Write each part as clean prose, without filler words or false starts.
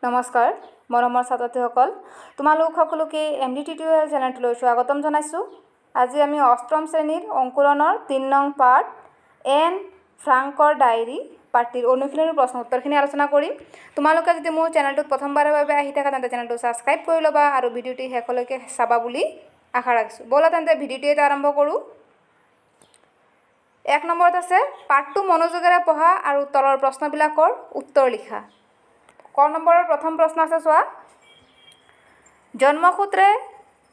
নমস্কাৰ মৰমৰ ছাত্ৰছাত্ৰীসকল, তোমালোক সকলোকে এমডি টিউটৰিয়েল চেনেলটোলৈ স্বাগতম জনাইছোঁ। আজি আমি অষ্টম শ্ৰেণীৰ অংকুৰণৰ ৩ নং পাঠ এন ফ্ৰাংকৰ ডায়েৰী পাঠটিৰ অনুশীলনৰ প্ৰশ্ন উত্তৰখিনি আলোচনা কৰিম। তোমালোকে যদি মোৰ চেনেলটোত প্ৰথমবাৰৰ বাবে আহি থাকা তেন্তে চেনেলটো ছাবস্ক্ৰাইব কৰি ল'বা আৰু ভিডিঅ'টি শেষলৈকে চাবা বুলি আশা ৰাখিছোঁ। ব'লা তেন্তে ভিডিঅ'টি এটা আৰম্ভ কৰোঁ। ১ নম্বৰত আছে পাঠটো মনোযোগেৰে পঢ়া আৰু তলৰ প্ৰশ্নবিলাকৰ উত্তৰ লিখা। ক নম্বৰৰ প্ৰথম প্ৰশ্ন আছে চোৱা। জন্মসূত্ৰে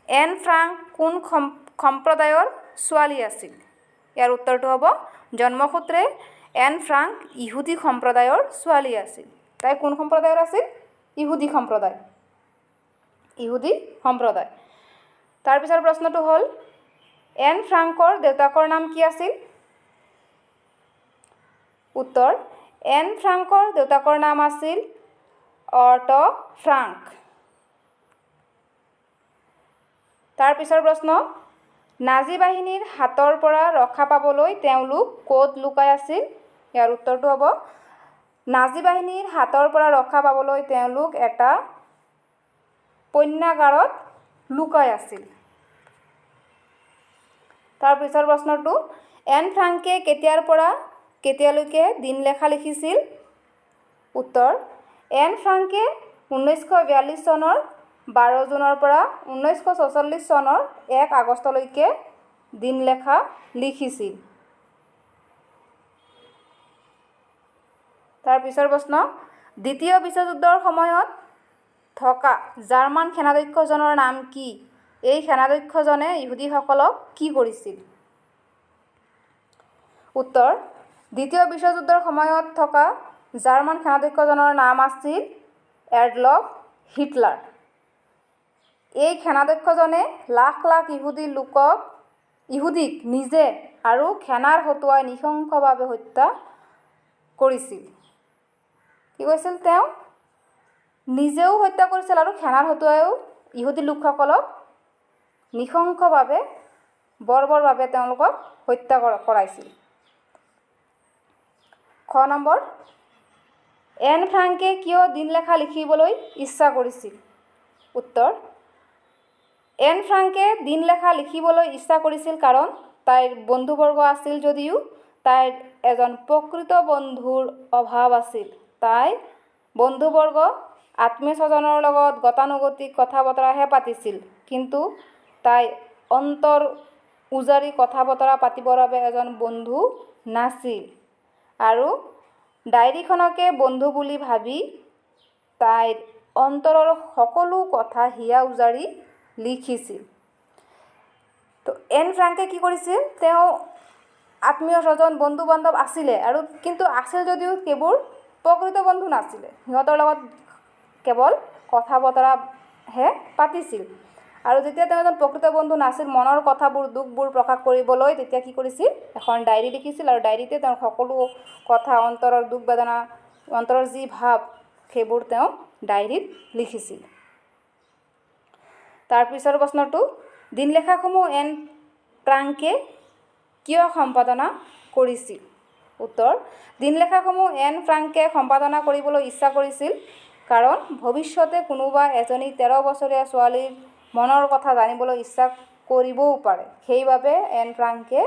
এন ফ্ৰাংক কোন সম্প্ৰদায়ৰ ছোৱালী আছিল? ইয়াৰ উত্তৰটো হ'ব জন্মসূত্ৰে এন ফ্ৰাংক ইহুদী সম্প্ৰদায়ৰ ছোৱালী আছিল। তাই কোন সম্প্ৰদায়ৰ আছিল? ইহুদী সম্প্ৰদায়। ইহুদী সম্প্ৰদায়। তাৰপিছৰ প্ৰশ্নটো হ'ল এন ফ্ৰাংকৰ দেউতাকৰ নাম কি আছিল? উত্তৰ এন ফ্ৰাংকৰ দেউতাকৰ নাম আছিল অট' ফ্ৰাংক। তাৰপিছৰ প্ৰশ্ন নাজী বাহিনীৰ হাতৰ পৰা ৰক্ষা পাবলৈ তেওঁলোক ক'ত লুকাই আছিল? ইয়াৰ উত্তৰটো হ'ব নাজী বাহিনীৰ হাতৰ পৰা ৰক্ষা পাবলৈ তেওঁলোক এটা পণ্যাগাৰত লুকাই আছিল। তাৰপিছৰ প্ৰশ্নটো এন ফ্ৰাংকে কেতিয়াৰ পৰা কেতিয়ালৈকে দিনলেখা লিখিছিল? উত্তৰ এন ফ্ৰাংকে 1942 চনৰ 12 জুনৰ পৰা 1946 চনৰ 1 আগষ্টলৈকে দিনলেখা লিখিছিল। তাৰপিছৰ প্ৰশ্ন দ্বিতীয় বিশ্বযুদ্ধৰ সময়ত থকা জাৰ্মান সেনাধ্যক্ষজনৰ নাম কি? এই সেনাধ্যক্ষজনে ইহুদীসকলক কি কৰিছিল? উত্তৰ দ্বিতীয় বিশ্বযুদ্ধৰ সময়ত থকা জাৰ্মান সেনাধ্যক্ষজনৰ নাম আছিল এডলফ হিটলাৰ। এই সেনাধ্যক্ষজনে লাখ লাখ ইহুদীক নিজে আৰু সেনাৰ হতুৱাই নৃশংসভাৱে হত্যা কৰিছিল। কি কৈছিল? তেওঁ নিজেও হত্যা কৰিছিল আৰু সেনাৰ হতুৱাইও ইহুদী লোকসকলক নৃশংসভাৱে বৰ্বৰভাৱে তেওঁলোকক হত্যা কৰাইছিল। খ নম্বৰ এন ফ্ৰাংকে কিয় দিনলেখা লিখিবলৈ ইচ্ছা কৰিছিল? উত্তৰ এন ফ্ৰাংকে দিনলেখা লিখিবলৈ ইচ্ছা কৰিছিল কাৰণ তাইৰ বন্ধুবৰ্গ আছিল যদিও তাইৰ এজন প্ৰকৃত বন্ধুৰ অভাৱ আছিল। তাই বন্ধুবৰ্গ আত্মীয় স্বজনৰ লগত গতানুগতিক কথা বতৰাহে পাতিছিল, কিন্তু তাই অন্তৰ উজাৰি কথা বতৰা পাতিবৰ বাবে এজন বন্ধু নাছিল আৰু ডায়েৰীখনকে বন্ধু বুলি ভাবি তাইৰ অন্তৰৰ সকলো কথা হিয়া উজাৰি লিখিছিল। তো এন ফ্ৰাংকে কি কৰিছিল? তেওঁ আত্মীয় স্বজন বন্ধু বান্ধৱ আছিলে আৰু কিন্তু আছিল যদিও সেইবোৰ প্ৰকৃত বন্ধু নাছিলে। সিহঁতৰ লগত কেৱল কথা বতৰাহে পাতিছিল আৰু যেতিয়া তেওঁ এজন প্ৰকৃত বন্ধু নাছিল, মনৰ কথাবোৰ দুখবোৰ প্ৰকাশ কৰিবলৈ তেতিয়া কি কৰিছিল? এখন ডায়েৰী লিখিছিল আৰু ডায়েৰীতে তেওঁৰ সকলো কথা, অন্তৰৰ দুখ বেদনা, অন্তৰৰ যি ভাৱ সেইবোৰ তেওঁ ডায়েৰীত লিখিছিল। তাৰপিছৰ প্ৰশ্নটো দিনলেখাসমূহ এন ফ্ৰাংকে কিয় সম্পাদনা কৰিছিল? উত্তৰ দিনলেখাসমূহ এন ফ্ৰাংকে সম্পাদনা কৰিবলৈ ইচ্ছা কৰিছিল কাৰণ ভৱিষ্যতে কোনোবা এজনী 13 বছৰীয়া ছোৱালীৰ মনৰ কথা জানিবলৈ ইচ্ছা কৰিবও পাৰে। সেইবাবে এন ফ্ৰাংকে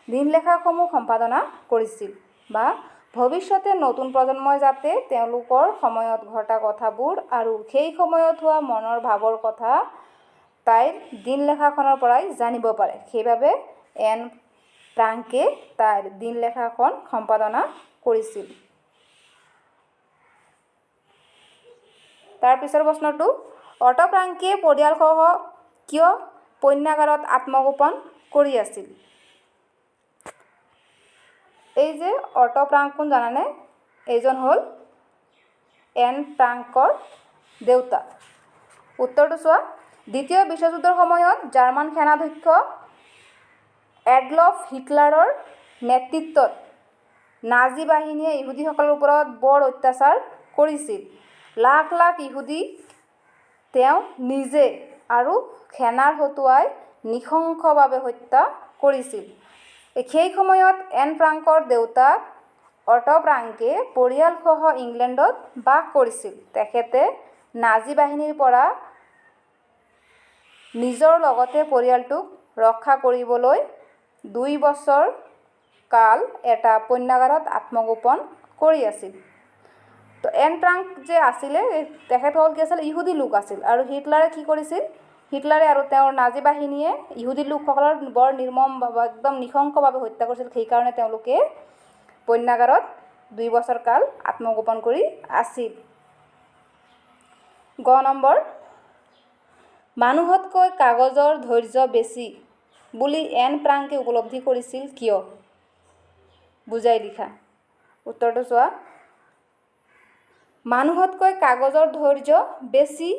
দিনলেখাসমূহ সম্পাদনা কৰিছিল বা ভৱিষ্যতে নতুন প্ৰজন্মই যাতে তেওঁলোকৰ সময়ত ঘটা কথাবোৰ আৰু সেই সময়ত হোৱা মনৰ ভাৱৰ কথা তাইৰ দিনলেখাখনৰ পৰাই জানিব পাৰে। সেইবাবে এন ফ্ৰাংকে তাইৰ দিনলেখাখন সম্পাদনা কৰিছিল। তাৰপিছৰ প্ৰশ্নটো অট' ফ্ৰাংকে পৰিয়ালসহ কিয় পণ্যাগাৰত আত্মগোপন কৰি আছিল? এই যে অট' ফ্ৰাংক কোন জানানে? এইজন হ'ল এন ফ্ৰাংকৰ দেউতাক। উত্তৰটো চোৱা। দ্বিতীয় বিশ্বযুদ্ধৰ সময়ত জাৰ্মান সেনাধ্যক্ষ এডলফ হিটলাৰৰ নেতৃত্বত নাজী বাহিনীয়ে ইহুদীসকলৰ ওপৰত বৰ অত্যাচাৰ কৰিছিল। লাখ লাখ ইহুদীক তেওঁ নিজে আৰু সেনাৰ হতুৱাই নৃশংসভাৱে হত্যা কৰিছিল। সেই সময়ত এন ফ্ৰাংকৰ দেউতাক অট' ফ্ৰাংকে পৰিয়ালসহ ইংলেণ্ডত বাস কৰিছিল। তেখেতে নাজী বাহিনীৰ পৰা নিজৰ লগতে পৰিয়ালটোক ৰক্ষা কৰিবলৈ 2 বছৰ কাল এটা পণ্যাগাৰত আত্মগোপন কৰি আছিল। তো এন ফ্ৰাংক যে আছিলে তেখেতসকল কি আছিল ইহুদী লোক আছিল আৰু হিটলাৰে কি কৰিছিল হিটলাৰে আৰু তেওঁৰ নাজী বাহিনীয়ে ইহুদী লোকসকলৰ বৰ নিৰ্মম একদম নিশংসভাৱে হত্যা কৰিছিল। সেইকাৰণে তেওঁলোকে পণ্যাগাৰত 2 বছৰ কাল আত্মগোপন কৰি আছিল। গ নম্বৰ মানুহতকৈ কাগজৰ ধৈৰ্য বেছি বুলি এন ফ্ৰাংকে উপলব্ধি কৰিছিল কিয়? বুজাই লিখা। উত্তৰটো চোৱা। মানুহতকৈ কাগজৰ ধৈৰ্য বেছি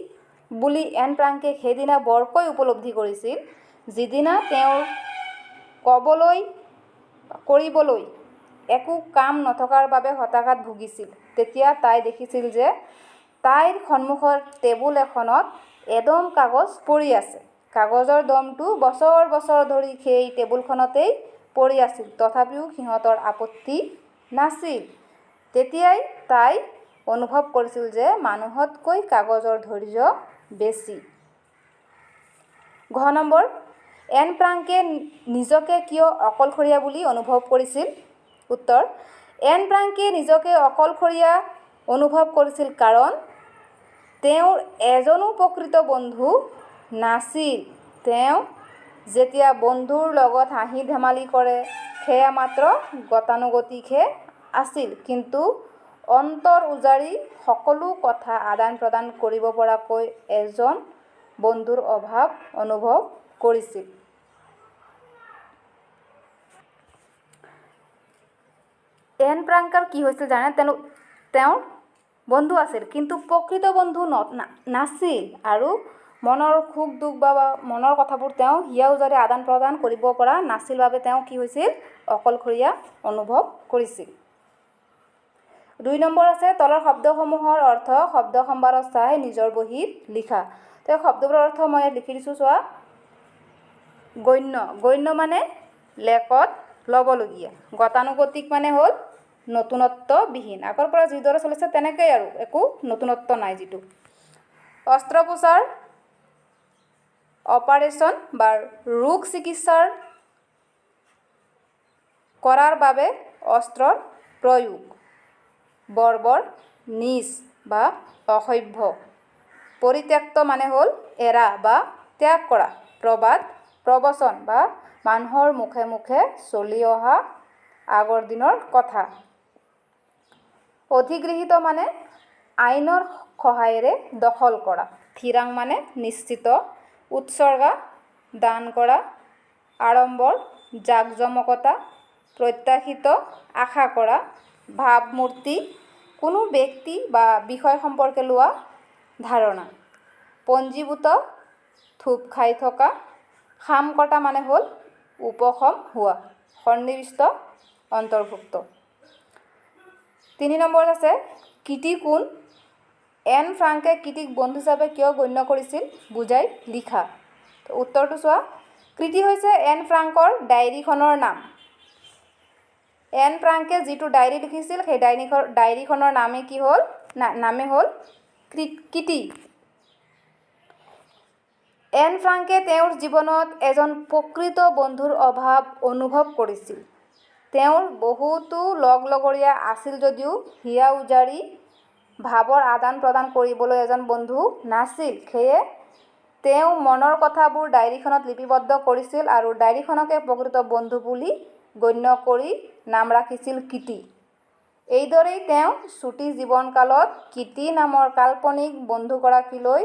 বুলি এন ফ্ৰাংকে সেইদিনা বৰকৈ উপলব্ধি কৰিছিল যিদিনা তেওঁৰ কৰিবলৈ একো কাম নথকাৰ বাবে হতাশাত ভুগিছিল। তেতিয়া তাই দেখিছিল যে তাইৰ সন্মুখৰ টেবুল এখনত এদম কাগজ পৰি আছে। কাগজৰ দমটো বছৰ বছৰ ধৰি সেই টেবুলখনতেই পৰি আছিল, তথাপিও সিহঁতৰ আপত্তি নাছিল। তেতিয়াই তাই অনুভৱ কৰিছিল যে মানুহতকৈ কাগজৰ ধৈৰ্য বেছি। ঘ নম্বৰ এন ফ্ৰাংকে নিজকে কিয় অকলশৰীয়া বুলি অনুভৱ কৰিছিল? উত্তৰ এন ফ্ৰাংকে নিজকে অকলশৰীয়া অনুভৱ কৰিছিল কাৰণ তেওঁৰ এজনো প্ৰকৃত বন্ধু নাছিল। তেওঁ যেতিয়া বন্ধুৰ লগত হাঁহি ধেমালি কৰে সেয়া মাত্ৰ গতানুগতিকহে আছিল, কিন্তু অন্তৰ উজাৰি সকলো কথা আদান প্ৰদান কৰিব পৰাকৈ এজন বন্ধুৰ অভাৱ অনুভৱ কৰিছিল। এন ফ্ৰাংকৰ কি হৈছিল জানে? তেওঁৰ বন্ধু আছিল কিন্তু প্ৰকৃত বন্ধু নাছিল আৰু মনৰ সুখ দুখ বা মনৰ কথাবোৰ তেওঁ হিয়া উজাৰি আদান প্ৰদান কৰিব পৰা নাছিল বাবে তেওঁ কি হৈছিল অকলশৰীয়া অনুভৱ কৰিছিল। 2 নম্বৰ আছে তলৰ শব্দসমূহৰ অৰ্থ শব্দ সম্ভাৰত চাই নিজৰ বহীত লিখা। তো শব্দবোৰৰ অৰ্থ মই ইয়াত লিখি দিছোঁ চোৱা। গণ্য, গণ্য মানে লেখত ল'বলগীয়া। গতানুগতিক মানে হ'ল নতুনত্ববিহীন, আগৰ পৰা যিদৰে চলিছে তেনেকেই আৰু একো নতুনত্ব নাই যিটো। অস্ত্ৰোপচাৰ অপাৰেশ্যন বা ৰোগ চিকিৎসাৰ কৰাৰ বাবে অস্ত্ৰৰ প্ৰয়োগ। বৰ্বৰ নীচ বা অসভ্য। পৰিত্যক্ত মানে হ'ল এৰা বা ত্যাগ কৰা। প্ৰবাদ প্ৰবচন বা মানুহৰ মুখে মুখে চলি অহা আগৰ দিনৰ কথা। অধিগৃহীত মানে আইনৰ সহায়েৰে দখল কৰা। থিৰাং মানে নিশ্চিত। উৎসৰ্গা দান কৰা। আড়ম্বৰ জাকজমকতা। প্ৰত্যাশিত আশা কৰা। ভাৱমূৰ্তি কোনো ব্যক্তি বা বিষয় সম্পৰ্কে লোৱা ধাৰণা। পঞ্জীভূত থুপ খাই থকা। খাম কটা মানে হ'ল উপশম হোৱা। সন্নিৱিষ্ট অন্তৰ্ভুক্ত। 3 নম্বৰ আছে কিটি কোন? এন ফ্ৰাংকে কিটিক বন্ধু হিচাপে কিয় গণ্য কৰিছিল বুজাই লিখা। উত্তৰটো চোৱা। কিটি হৈছে এন ফ্ৰাংকৰ ডায়েৰীখনৰ নাম। এন ফ্ৰাংকে যিটো ডায়েৰী লিখিছিল সেই ডায়েৰীখনৰ নামে হ'ল কিটি। এন ফ্ৰাংকে তেওঁৰ জীৱনত এজন প্ৰকৃত বন্ধুৰ অভাৱ অনুভৱ কৰিছিল। তেওঁৰ বহুতো লগৰীয়া আছিল যদিও হিয়া উজাৰি ভাৱৰ আদান প্ৰদান কৰিবলৈ এজন বন্ধু নাছিল। সেয়ে তেওঁ মনৰ কথাবোৰ ডায়েৰীখনত লিপিবদ্ধ কৰিছিল আৰু ডায়েৰীখনকে প্ৰকৃত বন্ধু বুলি গণ্য কৰি নাম ৰাখিছিল কিটি। এইদৰেই তেওঁ চুটি জীৱনকালত কিটি নামৰ কাল্পনিক বন্ধুগৰাকীলৈ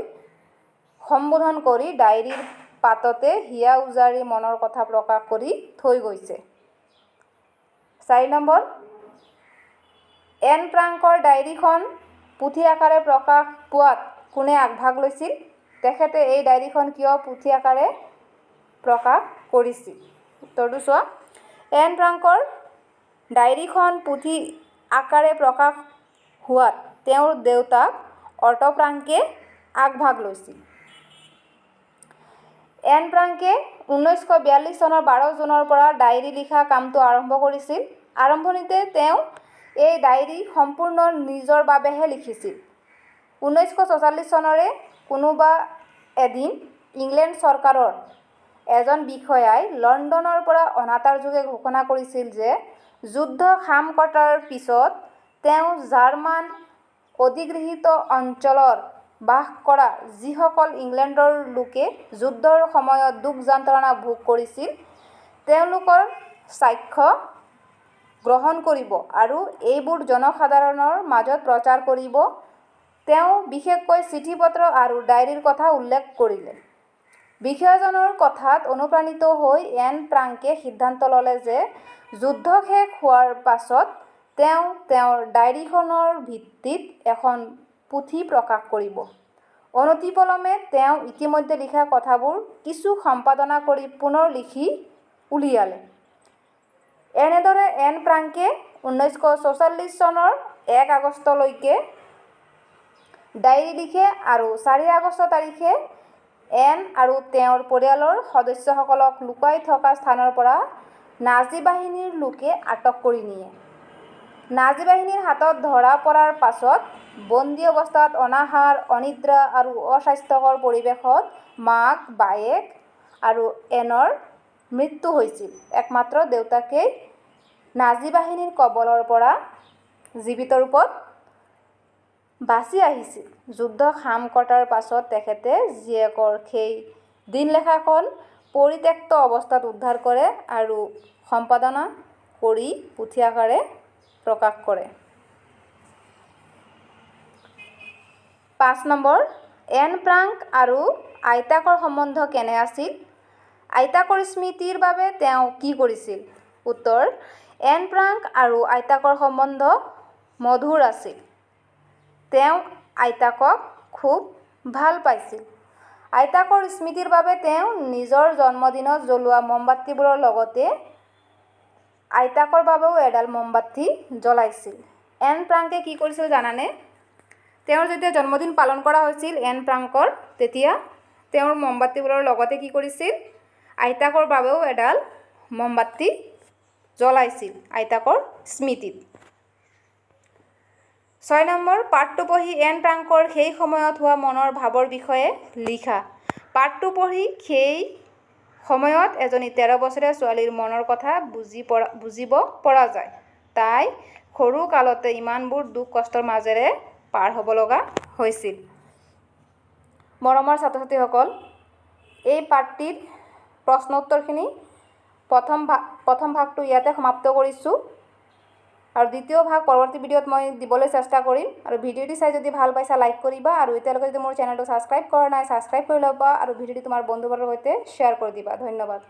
সম্বোধন কৰি ডায়েৰীৰ পাততে হিয়া উজাৰি মনৰ কথা প্ৰকাশ কৰি থৈ গৈছে। 4 নম্বৰ এন ফ্ৰাংকৰ ডায়েৰীখন পুথি আকাৰে প্ৰকাশ পোৱাত কোনে আগভাগ লৈছিল? তেখেতে এই ডায়েৰীখন কিয় পুথি আকাৰে প্ৰকাশ কৰিছিল? উত্তৰটো চোৱা। এন ফ্ৰাংকৰ ডায়েৰীখন পুথি আকাৰে প্ৰকাশ হোৱাত তেওঁৰ দেউতাক অটো ফ্ৰাংকে আগভাগ লৈছিল। এন ফ্ৰাংকে 1942 চনৰ 12 জুনৰ পৰা ডায়েৰী লিখা কামটো আৰম্ভ কৰিছিল। আৰম্ভণিতে তেওঁ এই ডায়েৰী সম্পূৰ্ণ নিজৰ বাবেহে লিখিছিল। 1944 চনৰে কোনোবা এদিন ইংলেণ্ড চৰকাৰৰ এজন বিষয়াই লণ্ডনৰ পৰা অনাতাঁৰ যোগে ঘোষণা কৰিছিল যে যুদ্ধ খাম কটাৰ পিছত তেওঁ জাৰ্মান অধিগৃহীত অঞ্চলৰ বাস কৰা যিসকল ইংলেণ্ডৰ লোকে যুদ্ধৰ সময়ত দুখ যন্ত্ৰণা ভোগ কৰিছিল তেওঁলোকৰ সাক্ষ্য গ্ৰহণ কৰিব আৰু এইবোৰ জনসাধাৰণৰ মাজত প্ৰচাৰ কৰিব। তেওঁ বিশেষকৈ চিঠি পত্ৰ আৰু ডায়েৰীৰ কথা উল্লেখ কৰিলে। বিষয়াজনৰ কথাত অনুপ্ৰাণিত হৈ এন ফ্ৰাংকে সিদ্ধান্ত ল'লে যে যুদ্ধ শেষ হোৱাৰ পাছত তেওঁ তেওঁৰ ডায়েৰীখনৰ ভিত্তিত এখন পুথি প্ৰকাশ কৰিব। অনতিপলমে তেওঁ ইতিমধ্যে লিখা কথাবোৰ কিছু সম্পাদনা কৰি পুনৰ লিখি উলিয়ালে। এনেদৰে এন ফ্ৰাংকে 1944 চনৰ 1 আগষ্টলৈকে ডায়েৰী লিখে আৰু 4 আগষ্ট তাৰিখে এন আৰু তেওঁৰ পৰিয়ালৰ সদস্যসকলক লুকাই থকা স্থানৰ পৰা নাজী বাহিনীৰ লোকে আটক কৰি নিয়ে। নাজী বাহিনীৰ হাতত ধৰা পৰাৰ পাছত বন্দী অৱস্থাত অনাহাৰ, অনিদ্ৰা আৰু অস্বাস্থ্যকৰ পৰিৱেশত মাক, বায়েক আৰু এনৰ মৃত্যু হৈছিল। একমাত্ৰ দেউতাকেই নাজী বাহিনীৰ কবলৰ পৰা জীৱিত ৰূপত বাচি আহিছিল। যুদ্ধ খাম কটাৰ পাছত তেখেতে জীয়েকৰ সেই দিনলেখাখন পৰিত্যক্ত অৱস্থাত উদ্ধাৰ কৰে আৰু সম্পাদনা কৰি পুথি আকাৰে প্ৰকাশ কৰে। 5 নম্বৰ, এন ফ্ৰাংক আৰু আইতাকৰ সম্বন্ধ কেনে আছিল? আইতাকৰ স্মৃতিৰ বাবে তেওঁ কি কৰিছিল? উত্তৰ: এন ফ্ৰাংক আৰু আইতাকৰ সম্বন্ধ মধুৰ আছিল। তেওঁ আইতাকক খুব ভাল পাইছিল। আইতাকৰ স্মৃতিৰ বাবে তেওঁ নিজৰ জন্মদিনত জ্বলোৱা মমবাতিবোৰৰ লগতে আইতাকৰ বাবেও এডাল মমবাতি জ্বলাইছিল। এন ফ্ৰাংকে কি কৰিছিল জানানে? তেওঁৰ যেতিয়া জন্মদিন পালন কৰা হৈছিল এন ফ্ৰাংকৰ, তেতিয়া তেওঁৰ মমবাতিবোৰৰ লগতে কি কৰিছিল? আইতাকৰ বাবেও এডাল মমবাতি জ্বলাইছিল আইতাকৰ স্মৃতিত। 6 নম্বৰ, পাঠটো পঢ়ি এন ফ্ৰাংকৰ সেই সময়ত হোৱা মনৰ ভাৱৰ বিষয়ে লিখা। পাঠটো পঢ়ি সেই সময়ত এজনী 13 বছৰীয়া ছোৱালীৰ মনৰ কথা বুজিব পৰা যায়। তাই সৰু কালতে ইমানবোৰ দুখ কষ্টৰ মাজেৰে পাৰ হ'ব লগা হৈছিল। মৰমৰ ছাত্ৰ-ছাত্ৰীসকল, এই পাঠটিৰ প্ৰশ্ন উত্তৰখিনি প্ৰথম ভাগটো ইয়াতে সমাপ্ত কৰিছোঁ আৰু দ্বিতীয় ভাগ পৰৱৰ্তী ভিডিঅ'ত মই দিবলৈ চেষ্টা কৰিম। আৰু ভিডিঅ'টি চাই যদি ভাল পাইছা লাইক কৰিবা আৰু এতিয়ালৈকে যদি মোৰ চেনেলটো ছাবস্ক্ৰাইব কৰা নাই ছাবস্ক্ৰাইব কৰি ল'বা আৰু ভিডিঅ'টি তোমাৰ বন্ধুবৰ্গৰ সৈতে শ্বেয়াৰ কৰি দিবা। ধন্যবাদ।